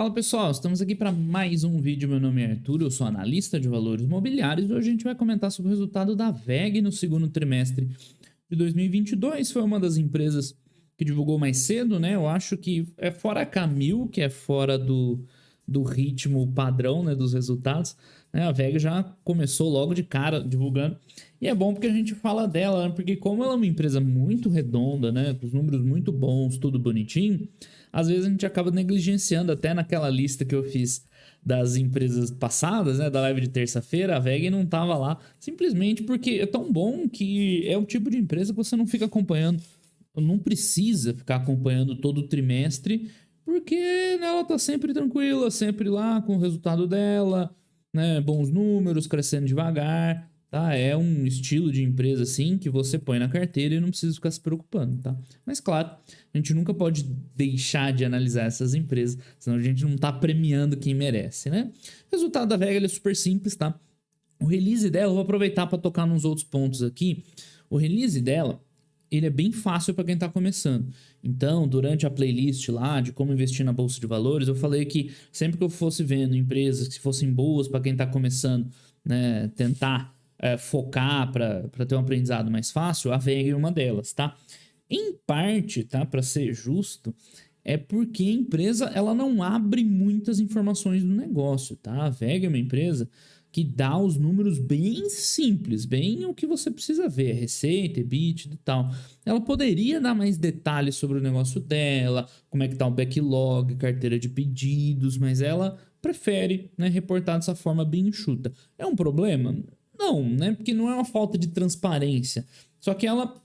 Fala pessoal, estamos aqui para mais um vídeo. Meu nome é Arthur, eu sou analista de valores imobiliários e hoje a gente vai comentar sobre o resultado da WEG no segundo trimestre de 2022. Foi uma das empresas que divulgou mais cedo, né? Eu acho que é fora a Camil, que é fora do ritmo padrão, né, dos resultados, né? A WEG já começou logo de cara divulgando e é bom porque a gente fala dela, né? Porque como ela é uma empresa muito redonda, né, com os números muito bons, tudo bonitinho, às vezes a gente acaba negligenciando, até naquela lista que eu fiz das empresas passadas, né, da live de terça-feira, a WEG não tava lá, simplesmente porque é tão bom que é o tipo de empresa que você não fica acompanhando, não precisa ficar acompanhando todo o trimestre, porque ela tá sempre tranquila, sempre lá com o resultado dela, né, bons números, crescendo devagar, tá? É um estilo de empresa assim que você põe na carteira e não precisa ficar se preocupando, tá? Mas claro, a gente nunca pode deixar de analisar essas empresas, senão a gente não tá premiando quem merece, né? O resultado da WEG é super simples, tá? O release dela, eu vou aproveitar para tocar nos outros pontos aqui. O release dela, ele é bem fácil para quem está começando. Então, durante a playlist lá de como investir na bolsa de valores, eu falei que sempre que eu fosse vendo empresas que fossem boas para quem está começando, né, tentar focar para ter um aprendizado mais fácil, a WEG é uma delas, tá? Em parte, tá, para ser justo, é porque a empresa ela não abre muitas informações do negócio, tá? A WEG é uma empresa que dá os números bem simples, bem o que você precisa ver, receita, EBITDA e tal. Ela poderia dar mais detalhes sobre o negócio dela, como é que tá o backlog, carteira de pedidos, mas ela prefere, né, reportar dessa forma bem enxuta. É um problema? Não, né? Porque não é uma falta de transparência. Só que ela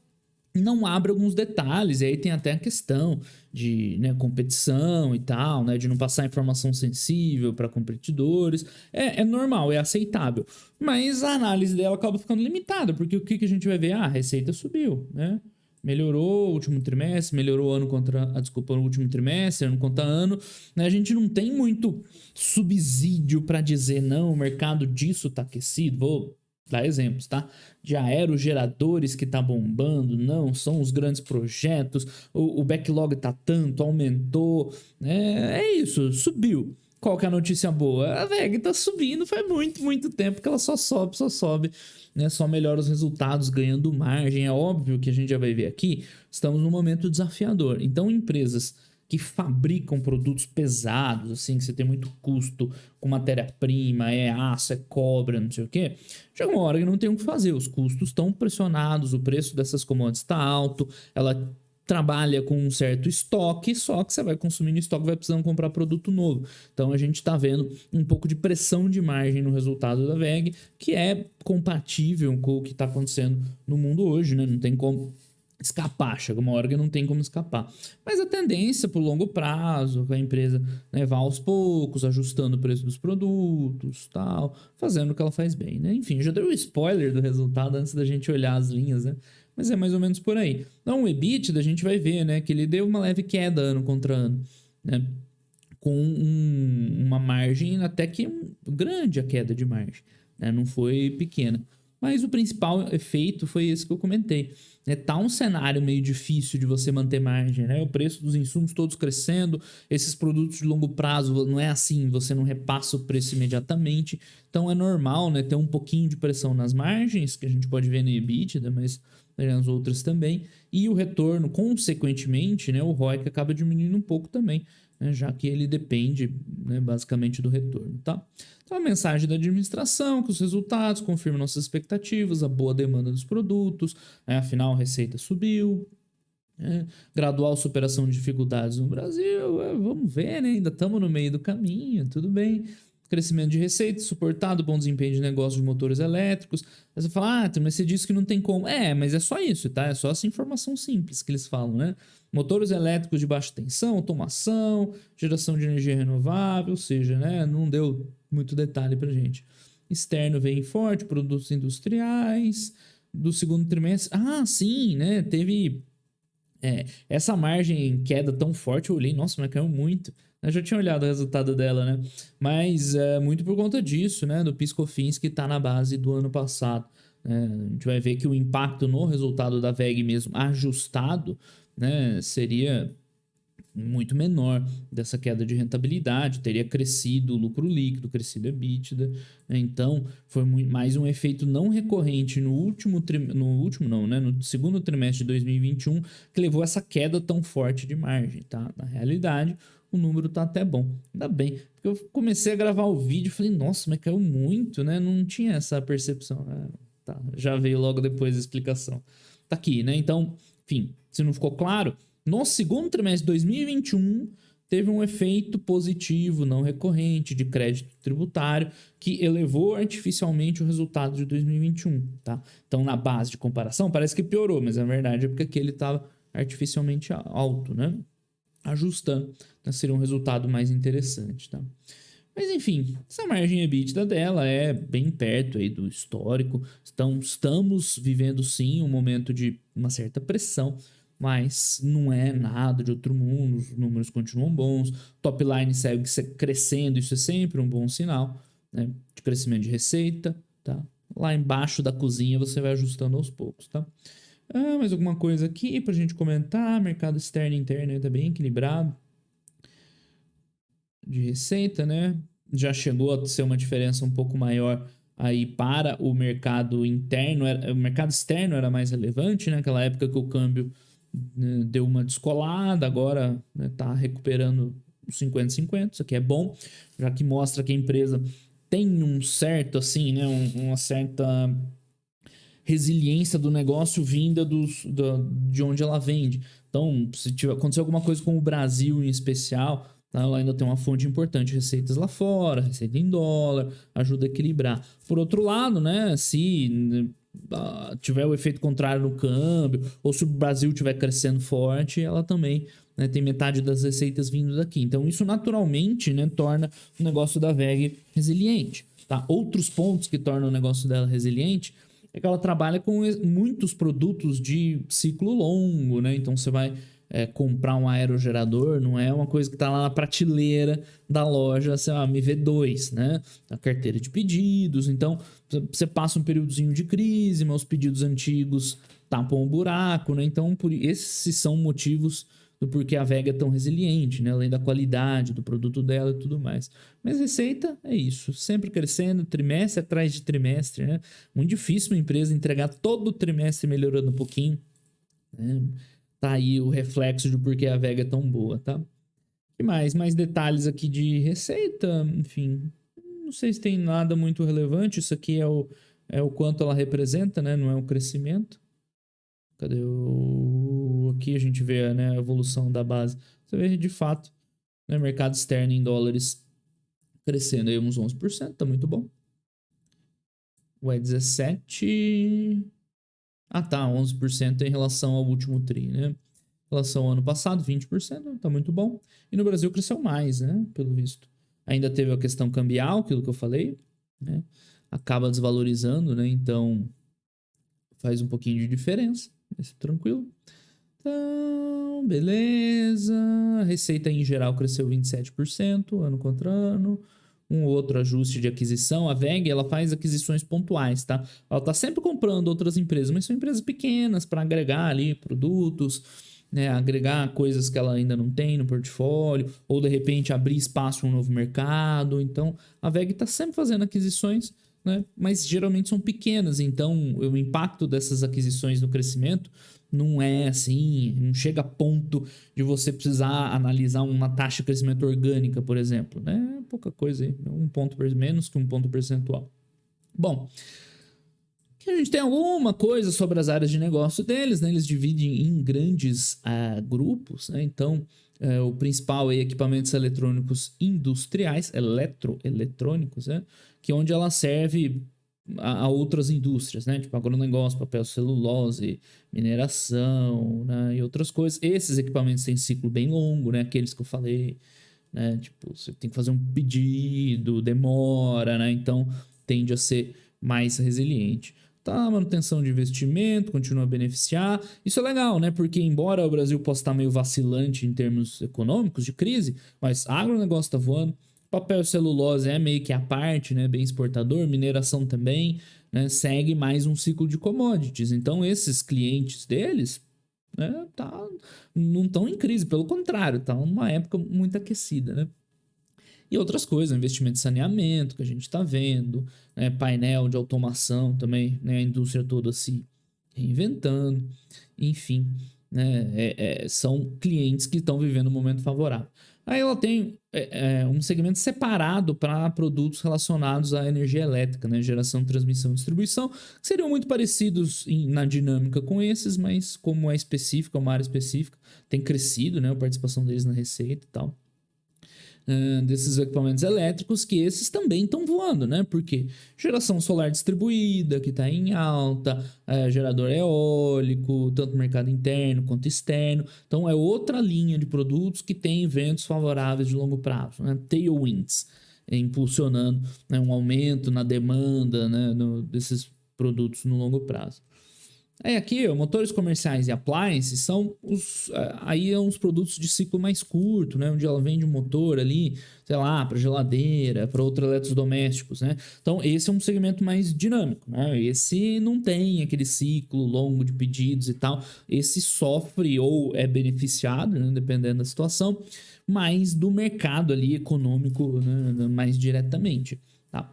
não abre alguns detalhes, e aí tem até a questão de, né, competição e tal, né, de não passar informação sensível para competidores. É normal, é aceitável, mas a análise dela acaba ficando limitada, porque o que a gente vai ver? Ah, a receita subiu, né? Melhorou o último trimestre, melhorou ano contra, desculpa, no último trimestre, ano contra ano, né? A gente não tem muito subsídio para dizer, não, o mercado disso tá aquecido. Vou dar exemplos, tá? De aerogeradores que tá bombando, não, são os grandes projetos, o backlog tá tanto, aumentou, é isso, subiu. Qual que é a notícia boa? A WEG tá subindo faz muito tempo que ela só sobe, né? Só melhora os resultados, ganhando margem. É óbvio que a gente já vai ver aqui, estamos num momento desafiador. Então, empresas que fabricam produtos pesados, assim, que você tem muito custo com matéria-prima, é aço, é cobre, não sei o quê, chega uma hora que não tem o que fazer, os custos estão pressionados, o preço dessas commodities está alto, ela trabalha com um certo estoque, só que você vai consumindo estoque, vai precisando comprar produto novo. Então a gente está vendo um pouco de pressão de margem no resultado da WEG, que é compatível com o que está acontecendo no mundo hoje, né? Não tem como escapar, chega uma hora que não tem como escapar. Mas a tendência para o longo prazo, a empresa, né, vá aos poucos, ajustando o preço dos produtos, tal, fazendo o que ela faz bem, né? Enfim, já deu o spoiler do resultado antes da gente olhar as linhas, né? Mas é mais ou menos por aí. Então, o EBITDA a gente vai ver, né, que ele deu uma leve queda ano contra ano, né? Com uma margem até que grande a queda de margem, né? Não foi pequena. Mas o principal efeito foi esse que eu comentei. Né? Tá um cenário meio difícil de você manter margem, né? O preço dos insumos todos crescendo, esses produtos de longo prazo não é assim, você não repassa o preço imediatamente. Então é normal, né, ter um pouquinho de pressão nas margens, que a gente pode ver no EBITDA, mas nas outras também. E o retorno, consequentemente, né, o ROIC acaba diminuindo um pouco também, né, já que ele depende, né, basicamente do retorno, tá? Então, a mensagem da administração, que os resultados confirmam nossas expectativas, a boa demanda dos produtos, né, afinal a receita subiu, né, gradual superação de dificuldades no Brasil, vamos ver, né, ainda estamos no meio do caminho, tudo bem. Crescimento de receita, suportado, bom desempenho de negócio de motores elétricos. Aí você fala, mas você disse que não tem como. Mas é só isso, tá? É só essa informação simples que eles falam, né? Motores elétricos de baixa tensão, automação, geração de energia renovável, ou seja, né? Não deu muito detalhe pra gente. Externo vem forte, produtos industriais, do segundo trimestre. Ah, sim, né? Teve essa margem em queda tão forte, eu olhei, nossa, mas caiu muito. Eu já tinha olhado o resultado dela, né? Mas é muito por conta disso, né? Do PIS/COFINS que tá na base do ano passado. A gente vai ver que o impacto no resultado da WEG mesmo ajustado, né? Seria muito menor dessa queda de rentabilidade, teria crescido o lucro líquido, crescido a EBITDA, né? Então foi mais um efeito não recorrente no segundo trimestre de 2021 que levou essa queda tão forte de margem, tá? Na realidade, o número tá até bom, ainda bem, porque eu comecei a gravar o vídeo e falei, nossa, mas caiu muito, né? Não tinha essa percepção, tá, já veio logo depois a explicação. Tá aqui, né? Então, enfim, se não ficou claro, no segundo trimestre de 2021, teve um efeito positivo não recorrente de crédito tributário que elevou artificialmente o resultado de 2021, tá? Então, na base de comparação, parece que piorou, mas a verdade é porque aqui ele estava artificialmente alto, né? Ajustando, então seria um resultado mais interessante, tá? Mas enfim, essa margem EBITDA dela é bem perto aí do histórico. Então, estamos vivendo sim um momento de uma certa pressão, mas não é nada de outro mundo, os números continuam bons, top line segue crescendo, isso é sempre um bom sinal, né, de crescimento de receita, tá? Lá embaixo da cozinha você vai ajustando aos poucos, tá? Mais alguma coisa aqui pra gente comentar? Mercado externo e interno tá bem equilibrado de receita, né? Já chegou a ser uma diferença um pouco maior aí para o mercado interno, o mercado externo era mais relevante, né? Naquela época que o câmbio, né, deu uma descolada, agora, né, tá recuperando os 50-50, isso aqui é bom, já que mostra que a empresa tem um certo, assim, né, uma certa resiliência do negócio vinda de onde ela vende. Então, se acontecer alguma coisa com o Brasil em especial, ela ainda tem uma fonte importante, receitas lá fora, receita em dólar, ajuda a equilibrar. Por outro lado, né, se tiver o efeito contrário no câmbio, ou se o Brasil estiver crescendo forte, ela também, né, tem metade das receitas vindo daqui. Então isso naturalmente, né, torna o negócio da WEG resiliente. Tá? Outros pontos que tornam o negócio dela resiliente é que ela trabalha com muitos produtos de ciclo longo, né? Então você vai comprar um aerogerador, não é uma coisa que está lá na prateleira da loja, sei lá, MV2, né? A carteira de pedidos. Então você passa um períodozinho de crise, mas os pedidos antigos tapam o buraco, né? Então esses são motivos do porquê a WEG é tão resiliente, né? Além da qualidade do produto dela e tudo mais. Mas receita é isso, sempre crescendo, trimestre atrás de trimestre, né? Muito difícil uma empresa entregar todo o trimestre melhorando um pouquinho, né? Tá aí o reflexo de porquê a WEG é tão boa, tá? E mais detalhes aqui de receita, enfim, não sei se tem nada muito relevante, isso aqui é o quanto ela representa, né? Não é um crescimento. Cadê o... Aqui a gente vê, né, a evolução da base. Você vê de fato, né, mercado externo em dólares crescendo aí uns 11%, tá muito bom. O E17... Ah, tá, 11% em relação ao último TRI, né? Em relação ao ano passado, 20%, tá muito bom. E no Brasil cresceu mais, né, pelo visto. Ainda teve a questão cambial, aquilo que eu falei, né? Acaba desvalorizando, né? Então faz um pouquinho de diferença, mas tranquilo. Então, beleza. A receita em geral cresceu 27% ano contra ano. Um outro ajuste de aquisição. A WEG, ela faz aquisições pontuais, tá? Ela tá sempre comprando outras empresas, mas são empresas pequenas para agregar ali produtos, né? Agregar coisas que ela ainda não tem no portfólio, ou de repente abrir espaço para um novo mercado. Então, a WEG tá sempre fazendo aquisições, né? Mas geralmente são pequenas, então o impacto dessas aquisições no crescimento não é assim, não chega a ponto de você precisar analisar uma taxa de crescimento orgânica, por exemplo, né? Pouca coisa aí, menos que um ponto percentual. Bom, a gente tem alguma coisa sobre as áreas de negócio deles, né? Eles dividem em grandes grupos, né? Então, o principal é equipamentos eletrônicos industriais, eletroeletrônicos, né? Que é onde ela serve a outras indústrias, né? Tipo agronegócio, papel, celulose, mineração, né? E outras coisas. Esses equipamentos têm ciclo bem longo, né? Aqueles que eu falei, né? Tipo, você tem que fazer um pedido, demora, né? Então, tende a ser mais resiliente. Tá, manutenção de investimento, continua a beneficiar. Isso é legal, né? Porque embora o Brasil possa estar meio vacilante em termos econômicos, de crise, mas agronegócio tá voando. Papel e celulose é meio que a parte, né? Bem exportador, mineração também, né? Segue mais um ciclo de commodities. Então, esses clientes deles né, não estão em crise, pelo contrário, tá numa época muito aquecida, né? E outras coisas, investimento em saneamento que a gente está vendo, né, painel de automação também, né, a indústria toda se reinventando, enfim, né, são clientes que estão vivendo um momento favorável. Aí ela tem um segmento separado para produtos relacionados à energia elétrica, né, geração, transmissão e distribuição, que seriam muito parecidos na dinâmica com esses, mas como é específico, é uma área específica, tem crescido, né, a participação deles na receita e tal, desses equipamentos elétricos, que esses também estão voando, né? Porque geração solar distribuída, que está em alta, gerador eólico, tanto mercado interno quanto externo. Então, é outra linha de produtos que tem ventos favoráveis de longo prazo, né? Tailwinds, impulsionando, né, um aumento na demanda, né, desses produtos no longo prazo. Aí aqui, motores comerciais e appliances são aí é uns produtos de ciclo mais curto, né? Onde ela vende um motor ali, sei lá, para geladeira, para outros eletrodomésticos, né? Então esse é um segmento mais dinâmico, né? Esse não tem aquele ciclo longo de pedidos e tal. Esse sofre ou é beneficiado, né? Dependendo da situação, mais do mercado ali econômico, né? Mais diretamente, tá?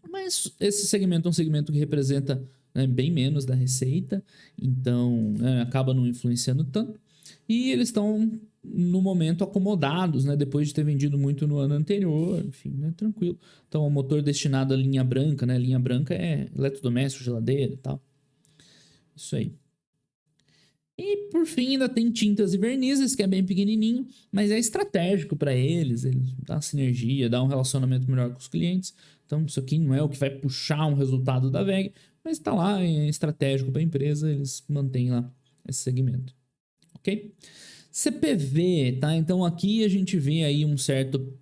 Mas esse segmento é um segmento que representa, né, bem menos da receita, então, né, acaba não influenciando tanto. E eles estão, no momento, acomodados, né, depois de ter vendido muito no ano anterior, enfim, né, tranquilo. Então, o motor destinado à linha branca, né, linha branca é eletrodoméstico, geladeira e tal. Isso aí. E por fim, ainda tem tintas e vernizes, que é bem pequenininho, mas é estratégico para eles dá sinergia, dá um relacionamento melhor com os clientes. Então, isso aqui não é o que vai puxar um resultado da VEG, mas está lá, é estratégico para a empresa, eles mantêm lá esse segmento. Ok? CPV, tá? Então aqui a gente vê aí um certo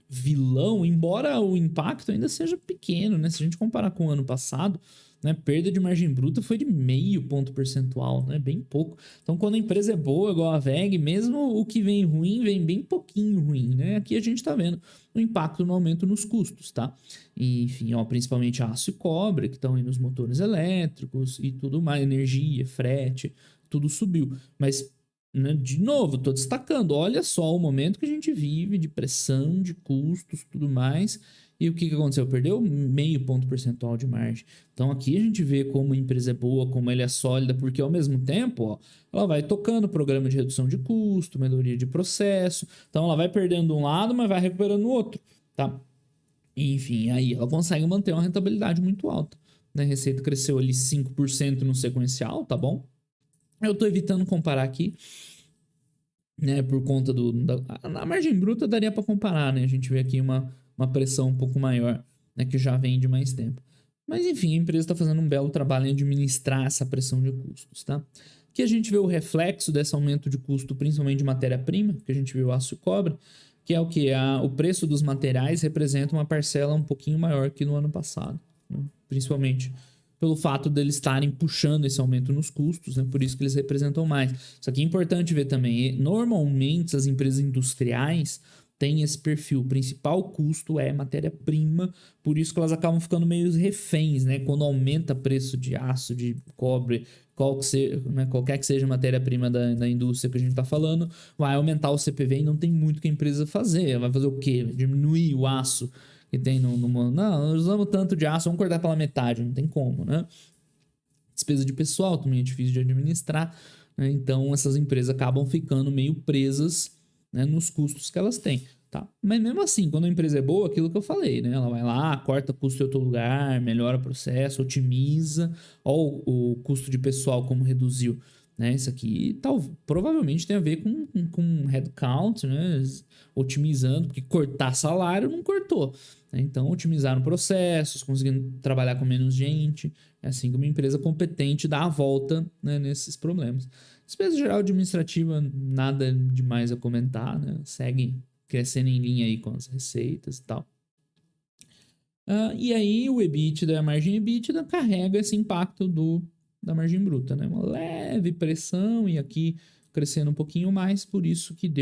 vilão, embora o impacto ainda seja pequeno, né? Se a gente comparar com o ano passado, né, perda de margem bruta foi de 0,5 ponto percentual, né? Bem pouco. Então, quando a empresa é boa, igual a VEG, mesmo o que vem ruim, vem bem pouquinho ruim, né? Aqui a gente está vendo o impacto no aumento nos custos, tá? E, enfim, ó, principalmente aço e cobre, que estão aí nos motores elétricos e tudo mais, energia, frete, tudo subiu. Mas, né, de novo, estou destacando, olha só o momento que a gente vive de pressão, de custos, tudo mais. E o que aconteceu? Perdeu 0,5 ponto percentual de margem. Então aqui a gente vê como a empresa é boa, como ela é sólida, porque ao mesmo tempo, ó, ela vai tocando programa de redução de custo, melhoria de processo. Então ela vai perdendo um lado, mas vai recuperando o outro, tá? E, enfim, aí ela consegue manter uma rentabilidade muito alta. Né? A receita cresceu ali 5% no sequencial, tá bom? Eu estou evitando comparar aqui, né, por conta a margem bruta daria para comparar, né? A gente vê aqui uma pressão um pouco maior, né, que já vem de mais tempo. Mas enfim, a empresa está fazendo um belo trabalho em administrar essa pressão de custos, tá? Aqui a gente vê o reflexo desse aumento de custo, principalmente de matéria-prima, que a gente viu o aço e cobre, que é o que? O preço dos materiais representa uma parcela um pouquinho maior que no ano passado, né? Principalmente pelo fato deles estarem puxando esse aumento nos custos, né? Por isso que eles representam mais. Só que é importante ver também, normalmente as empresas industriais têm esse perfil, o principal custo é matéria-prima, por isso que elas acabam ficando meio reféns, né? Quando aumenta o preço de aço, de cobre, qualquer que seja a matéria-prima da indústria que a gente está falando, vai aumentar o CPV e não tem muito que a empresa fazer. Vai fazer o quê? Diminuir o aço que tem no mundo. Não, nós usamos tanto de aço, vamos cortar pela metade, não tem como, né? Despesa de pessoal também é difícil de administrar, né? Então essas empresas acabam ficando meio presas, né, nos custos que elas têm, tá? Mas mesmo assim, quando a empresa é boa, aquilo que eu falei, né? Ela vai lá, corta custo em outro lugar, melhora o processo, otimiza, ó, o custo de pessoal como reduziu. Né, isso aqui provavelmente tem a ver com headcount, né, otimizando, porque cortar salário não cortou. Né, então, otimizaram processos, conseguindo trabalhar com menos gente. É assim que uma empresa competente dá a volta, né, nesses problemas. Despesa geral administrativa, nada demais a comentar, né, segue crescendo em linha aí com as receitas e tal. E aí o EBITDA, a margem EBITDA, carrega esse impacto da margem bruta, né? Uma leve pressão e aqui crescendo um pouquinho mais, por isso que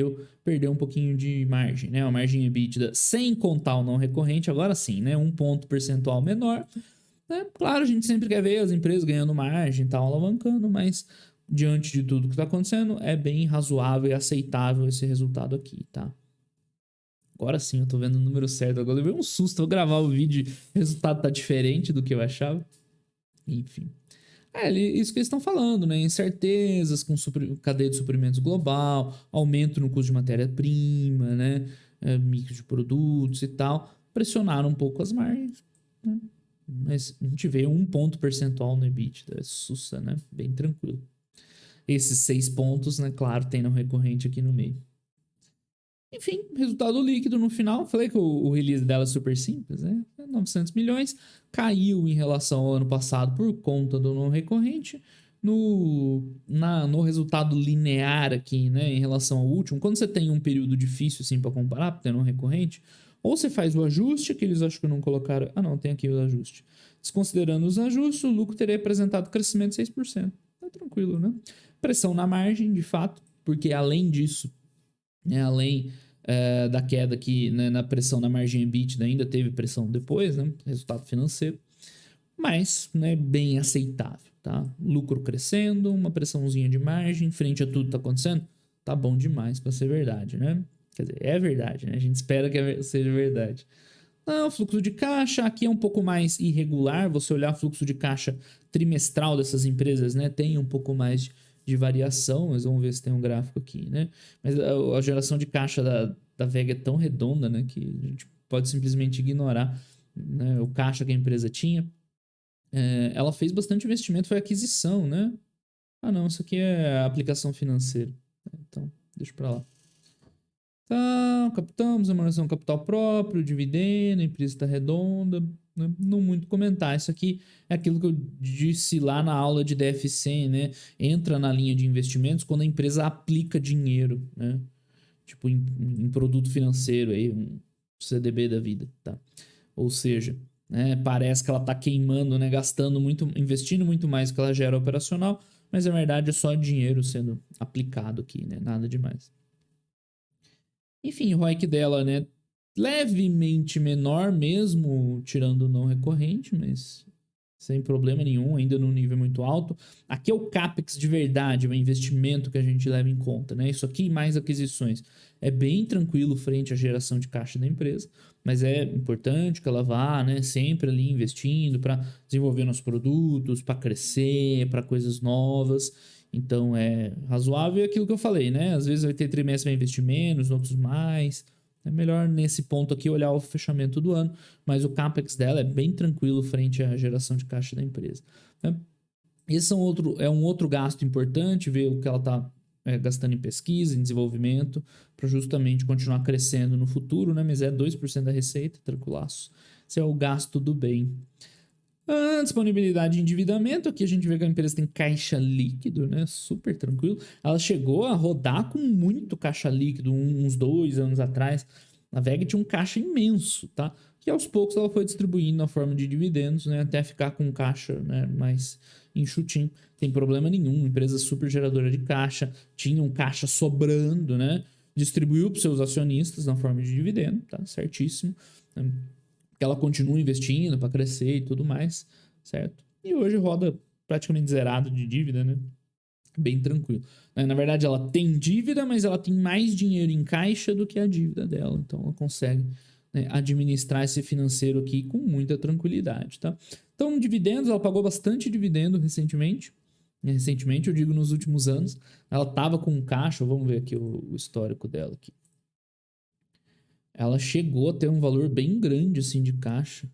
perdeu um pouquinho de margem, né? A margem EBITDA sem contar o não recorrente, agora sim, né? 1 ponto percentual menor, né? Claro, a gente sempre quer ver as empresas ganhando margem e tal, alavancando, mas diante de tudo que está acontecendo, é bem razoável e aceitável esse resultado aqui, tá? Agora sim, eu tô vendo o número certo. Agora eu levei um susto, vou gravar o vídeo, o resultado tá diferente do que eu achava. Enfim. Isso que eles estão falando, né? Incertezas com cadeia de suprimentos global, aumento no custo de matéria-prima, né? Mix de produtos e tal, pressionaram um pouco as margens, né? Mas a gente vê 1 ponto percentual no EBITDA, é sussa, né? Bem tranquilo. Esses 6 pontos, né? Claro, tem no recorrente aqui no meio. Enfim, resultado líquido no final. Falei que o release dela é super simples, né? 900 milhões. Caiu em relação ao ano passado por conta do não recorrente. No resultado linear aqui, né? Em relação ao último, quando você tem um período difícil assim para comparar, porque é não recorrente, ou você faz o ajuste, que eles acho que não colocaram. Ah, não, tem aqui o ajuste. Desconsiderando os ajustes, o lucro teria apresentado crescimento de 6%. Tá tranquilo, né? Pressão na margem, de fato, porque além disso, né, além da queda aqui, né, na pressão na margem EBITDA, ainda teve pressão depois, né, resultado financeiro, mas, né, bem aceitável, tá? Lucro crescendo, uma pressãozinha de margem, frente a tudo que tá acontecendo, tá bom demais para ser verdade, né? Quer dizer, é verdade, né? A gente espera que seja verdade. O fluxo de caixa aqui é um pouco mais irregular. Você olhar o fluxo de caixa trimestral dessas empresas, né? Tem um pouco mais de variação, mas vamos ver se tem um gráfico aqui, né? Mas a geração de caixa da Vega é tão redonda, né? Que a gente pode simplesmente ignorar, né, o caixa que a empresa tinha. Ela fez bastante investimento, foi aquisição, né? Ah, não, isso aqui é aplicação financeira. Então, deixa pra lá. Tá, captamos, remuneração capital próprio, dividendo, a empresa está redonda, né? Não muito comentar. Isso aqui é aquilo que eu disse lá na aula de DFC, né? Entra na linha de investimentos quando a empresa aplica dinheiro, né? Tipo em produto financeiro, aí, um CDB da vida, tá? Ou seja, né, parece que ela está queimando, né? Gastando muito, investindo muito mais do que ela gera operacional, mas na verdade é só dinheiro sendo aplicado aqui, né? Nada demais. Enfim, o ROIC dela, né, levemente menor mesmo, tirando o não recorrente, mas sem problema nenhum, ainda num nível muito alto. Aqui é o CAPEX de verdade, o investimento que a gente leva em conta, né? Isso aqui mais aquisições. É bem tranquilo frente à geração de caixa da empresa, mas é importante que ela vá, né, sempre ali investindo para desenvolver nossos produtos, para crescer, para coisas novas. Então é razoável aquilo que eu falei, né? Às vezes vai ter trimestre que vai investir menos, outros mais. É melhor nesse ponto aqui olhar o fechamento do ano, mas o CAPEX dela é bem tranquilo frente à geração de caixa da empresa, né? Esse é um outro gasto importante, ver o que ela está gastando em pesquisa, em desenvolvimento, para justamente continuar crescendo no futuro, né? Mas é 2% da receita, tranquilaço. Esse é o gasto do bem. Disponibilidade de endividamento, aqui a gente vê que a empresa tem caixa líquido, né? Super tranquilo. Ela chegou a rodar com muito caixa líquido uns 2 anos atrás. A VEG tinha um caixa imenso, tá? Que aos poucos ela foi distribuindo na forma de dividendos, né? Até ficar com caixa, né, mais enxutinho. Tem problema nenhum. Empresa super geradora de caixa, tinha um caixa sobrando, né? Distribuiu para seus acionistas na forma de dividendo, tá? Certíssimo. Que ela continua investindo para crescer e tudo mais, certo? E hoje roda praticamente zerado de dívida, né? Bem tranquilo. Na verdade, ela tem dívida, mas ela tem mais dinheiro em caixa do que a dívida dela. Então, ela consegue, né, administrar esse financeiro aqui com muita tranquilidade, tá? Então, dividendos, ela pagou bastante dividendo recentemente. Recentemente, eu digo nos últimos anos. Ela estava com caixa, vamos ver aqui o histórico dela aqui. Ela chegou a ter um valor bem grande, assim, de caixa.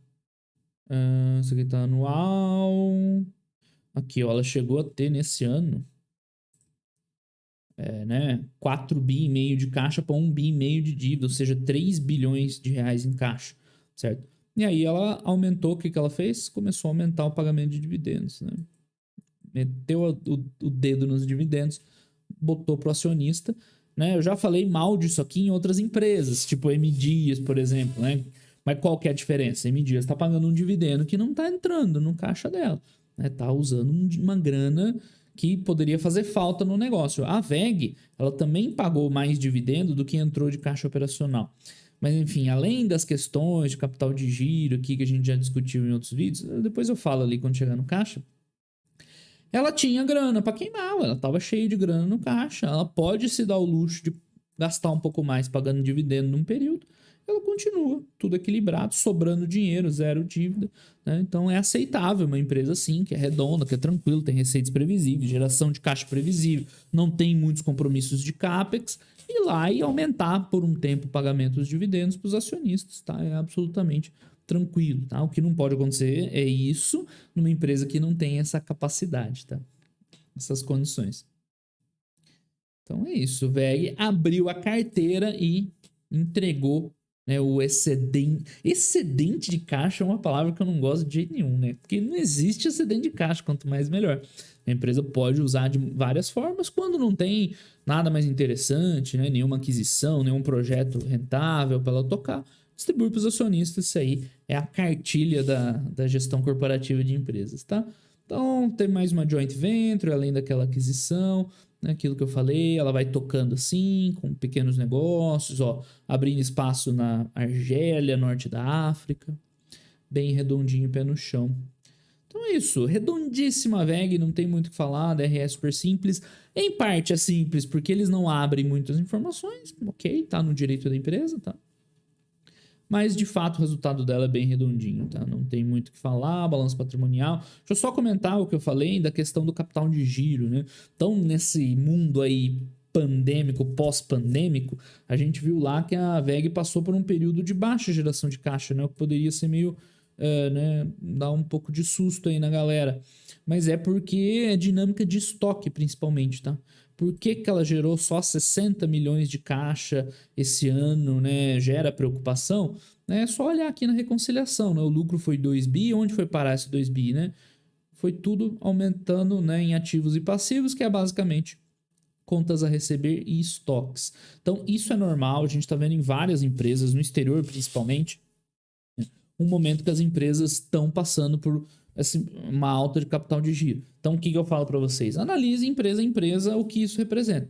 Isso aqui tá anual. Aqui, ó, ela chegou a ter nesse ano, né, 4 bi e meio de caixa para 1 bi e meio de dívida, ou seja, 3 bilhões de reais em caixa, certo? E aí ela aumentou, o que ela fez? Começou a aumentar o pagamento de dividendos, né? Meteu o dedo nos dividendos, botou pro acionista, né? Eu já falei mal disso aqui em outras empresas, tipo M Dias, por exemplo, né? Mas qual que é a diferença? A M Dias está pagando um dividendo que não está entrando no caixa dela, né? Tá usando uma grana que poderia fazer falta no negócio. A VEG, ela também pagou mais dividendo do que entrou de caixa operacional. Mas enfim, além das questões de capital de giro aqui que a gente já discutiu em outros vídeos, depois eu falo ali quando chegar no caixa. ela tinha grana para queimar, ela estava cheia de grana no caixa, ela pode se dar o luxo de gastar um pouco mais pagando dividendo num período, ela continua tudo equilibrado, sobrando dinheiro, zero dívida, né? Então é aceitável uma empresa assim, que é redonda, que é tranquilo, tem receitas previsíveis, geração de caixa previsível, não tem muitos compromissos de CAPEX, ir lá e aumentar por um tempo o pagamento dos dividendos para os acionistas, tá? É absolutamente tranquilo, tá? O que não pode acontecer é isso numa empresa que não tem essa capacidade, tá? Essas condições. Então é isso, o VEG abriu a carteira e entregou, né, o excedente. Excedente de caixa é uma palavra que eu não gosto de jeito nenhum, né? Porque não existe excedente de caixa, quanto mais melhor. A empresa pode usar de várias formas quando não tem nada mais interessante, né? Nenhuma aquisição, nenhum projeto rentável para ela tocar. Distribui para os acionistas, isso aí é a cartilha da gestão corporativa de empresas, tá? Então, tem mais uma joint venture, além daquela aquisição, né, aquilo que eu falei, ela vai tocando assim, com pequenos negócios, ó, abrindo espaço na Argélia, norte da África, bem redondinho, pé no chão. Então é isso, redondíssima a VEG, não tem muito o que falar, a DRE é super simples. Em parte é simples porque eles não abrem muitas informações, ok, tá no direito da empresa, tá? Mas de fato o resultado dela é bem redondinho, tá? Não tem muito o que falar, balanço patrimonial. Deixa eu só comentar o que eu falei da questão do capital de giro, né? Então, nesse mundo aí pandêmico, pós-pandêmico, a gente viu lá que a VEG passou por um período de baixa geração de caixa, né? O que poderia ser meio, né, dar um pouco de susto aí na galera. Mas é porque é dinâmica de estoque, principalmente, tá? Por que ela gerou só 60 milhões de caixa esse ano, né? Gera preocupação? É só olhar aqui na reconciliação, né? O lucro foi 2 bi, onde foi parar esse 2 bi, né? Foi tudo aumentando, né, em ativos e passivos, que é basicamente contas a receber e estoques. Então, isso é normal, a gente está vendo em várias empresas, no exterior principalmente, um momento que as empresas estão passando por assim, uma alta de capital de giro. Então, o que eu falo para vocês? Analise empresa a empresa o que isso representa.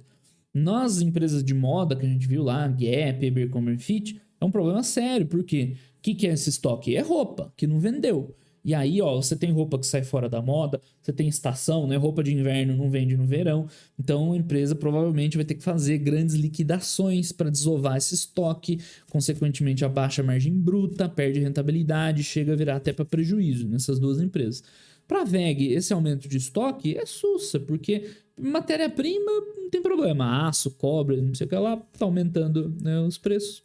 Nas empresas de moda que a gente viu lá, Gap, Abercrombie Fitch, é um problema sério, porque o que é esse estoque? É roupa que não vendeu. E aí, ó, você tem roupa que sai fora da moda, você tem estação, né? Roupa de inverno não vende no verão. Então, a empresa provavelmente vai ter que fazer grandes liquidações para desovar esse estoque, consequentemente abaixa a margem bruta, perde rentabilidade, chega a virar até para prejuízo nessas duas empresas. Para a VEG, esse aumento de estoque é sussa, porque matéria-prima não tem problema, aço, cobre, não sei o que lá, tá aumentando, né, os preços.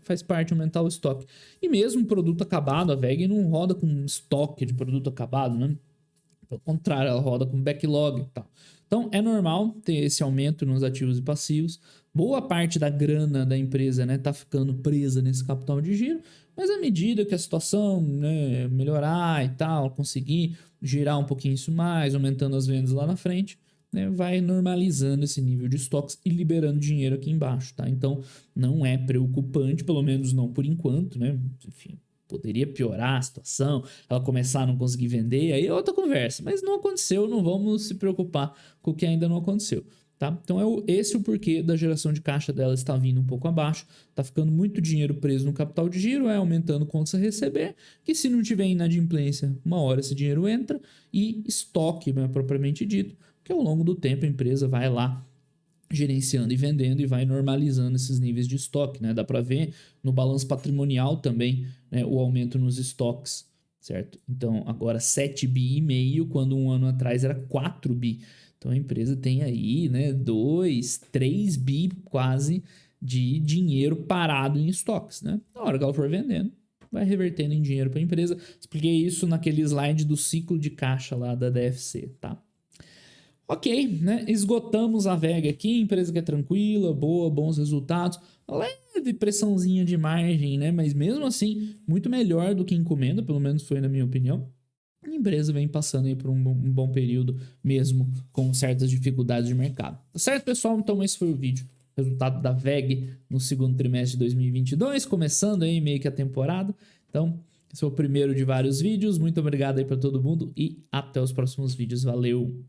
Faz parte aumentar o estoque. E mesmo produto acabado, a VEG não roda com estoque de produto acabado, né? Pelo contrário, ela roda com backlog e tal. Então, é normal ter esse aumento nos ativos e passivos. Boa parte da grana da empresa, né, tá ficando presa nesse capital de giro, mas à medida que a situação, né, melhorar e tal, conseguir girar um pouquinho isso mais, aumentando as vendas lá na frente, né, vai normalizando esse nível de estoques e liberando dinheiro aqui embaixo, tá? Então, não é preocupante, pelo menos não por enquanto, né? Enfim, poderia piorar a situação, ela começar a não conseguir vender, aí é outra conversa. Mas não aconteceu, não vamos se preocupar com o que ainda não aconteceu, tá? Então, esse é o porquê da geração de caixa dela está vindo um pouco abaixo, tá ficando muito dinheiro preso no capital de giro, aumentando contas a receber, que se não tiver inadimplência, uma hora esse dinheiro entra, e estoque, né, propriamente dito, que ao longo do tempo a empresa vai lá gerenciando e vendendo e vai normalizando esses níveis de estoque, né? Dá para ver no balanço patrimonial também, né, o aumento nos estoques, certo? Então, agora 7 bi e meio, quando um ano atrás era 4 bi. Então, a empresa tem aí, né, 2, 3 bi quase de dinheiro parado em estoques, né? Na hora que ela for vendendo, vai revertendo em dinheiro para a empresa. Expliquei isso naquele slide do ciclo de caixa lá da DFC, tá? Ok, né? Esgotamos a VEG aqui, empresa que é tranquila, boa, bons resultados, leve pressãozinha de margem, né? Mas mesmo assim, muito melhor do que encomenda, pelo menos foi na minha opinião. A empresa vem passando aí por um bom período, mesmo com certas dificuldades de mercado. Tá certo, pessoal? Então esse foi o vídeo. Resultado da VEG no segundo trimestre de 2022, começando aí meio que a temporada. Então, esse foi o primeiro de vários vídeos. Muito obrigado aí para todo mundo e até os próximos vídeos. Valeu!